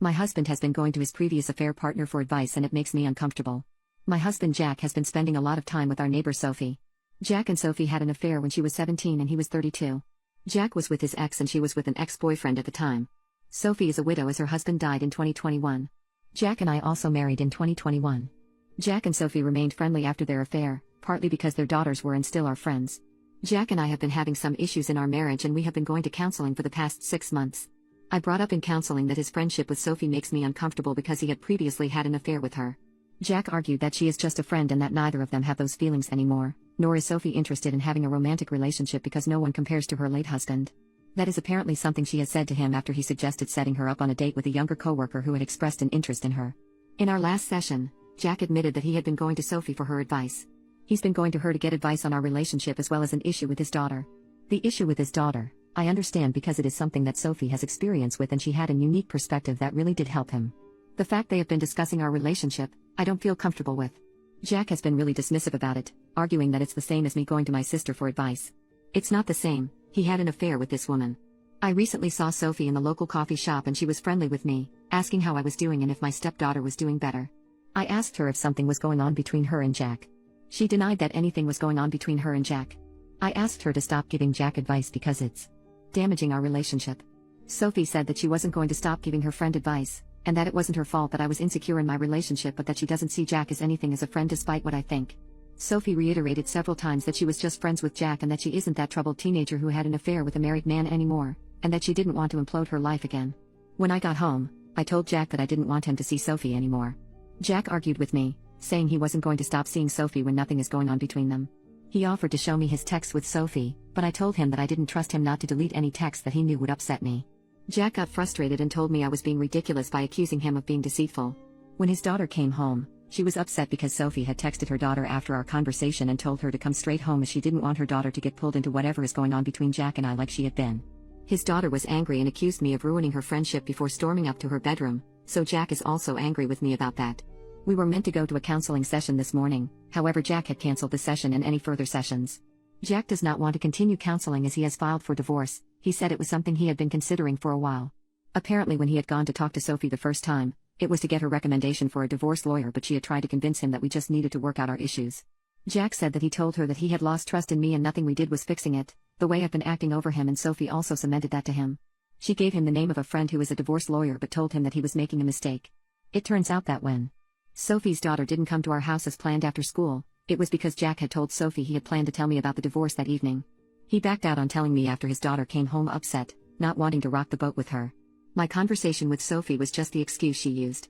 My husband has been going to his previous affair partner for advice and it makes me uncomfortable. My husband Jack has been spending a lot of time with our neighbor Sophie. Jack and Sophie had an affair when she was 17 and he was 32. Jack was with his ex and she was with an ex-boyfriend at the time. Sophie is a widow as her husband died in 2021. Jack and I also married in 2021. Jack and Sophie remained friendly after their affair, partly because their daughters were and still are friends. Jack and I have been having some issues in our marriage and we have been going to counseling for the past 6 months. I brought up in counseling that his friendship with Sophie makes me uncomfortable because he had previously had an affair with her. Jack argued that she is just a friend and that neither of them have those feelings anymore, nor is Sophie interested in having a romantic relationship because no one compares to her late husband. That is apparently something she has said to him after he suggested setting her up on a date with a younger coworker who had expressed an interest in her. In our last session, Jack admitted that he had been going to Sophie for her advice. He's been going to her to get advice on our relationship as well as an issue with his daughter. The issue with his daughter, I understand because it is something that Sophie has experience with and she had a unique perspective that really did help him. The fact they have been discussing our relationship, I don't feel comfortable with. Jack has been really dismissive about it, arguing that it's the same as me going to my sister for advice. It's not the same, he had an affair with this woman. I recently saw Sophie in the local coffee shop and she was friendly with me, asking how I was doing and if my stepdaughter was doing better. I asked her if something was going on between her and Jack. She denied that anything was going on between her and Jack. I asked her to stop giving Jack advice because it's damaging our relationship. Sophie said that she wasn't going to stop giving her friend advice, and that it wasn't her fault that I was insecure in my relationship but that she doesn't see Jack as anything as a friend despite what I think. Sophie reiterated several times that she was just friends with Jack and that she isn't that troubled teenager who had an affair with a married man anymore, and that she didn't want to implode her life again. When I got home, I told Jack that I didn't want him to see Sophie anymore. Jack argued with me, saying he wasn't going to stop seeing Sophie when nothing is going on between them. He offered to show me his texts with Sophie, but I told him that I didn't trust him not to delete any texts that he knew would upset me. Jack got frustrated and told me I was being ridiculous by accusing him of being deceitful. When his daughter came home, she was upset because Sophie had texted her daughter after our conversation and told her to come straight home as she didn't want her daughter to get pulled into whatever is going on between Jack and I like she had been. His daughter was angry and accused me of ruining her friendship before storming up to her bedroom, so Jack is also angry with me about that. We were meant to go to a counseling session this morning, however Jack had cancelled the session and any further sessions. Jack does not want to continue counseling as he has filed for divorce. He said it was something he had been considering for a while. Apparently when he had gone to talk to Sophie the first time, it was to get her recommendation for a divorce lawyer but she had tried to convince him that we just needed to work out our issues. Jack said that he told her that he had lost trust in me and nothing we did was fixing it, the way I've been acting over him, and Sophie also cemented that to him. She gave him the name of a friend who is a divorce lawyer but told him that he was making a mistake. It turns out that when Sophie's daughter didn't come to our house as planned after school, it was because Jack had told Sophie he had planned to tell me about the divorce that evening. He backed out on telling me after his daughter came home upset, not wanting to rock the boat with her. My conversation with Sophie was just the excuse she used.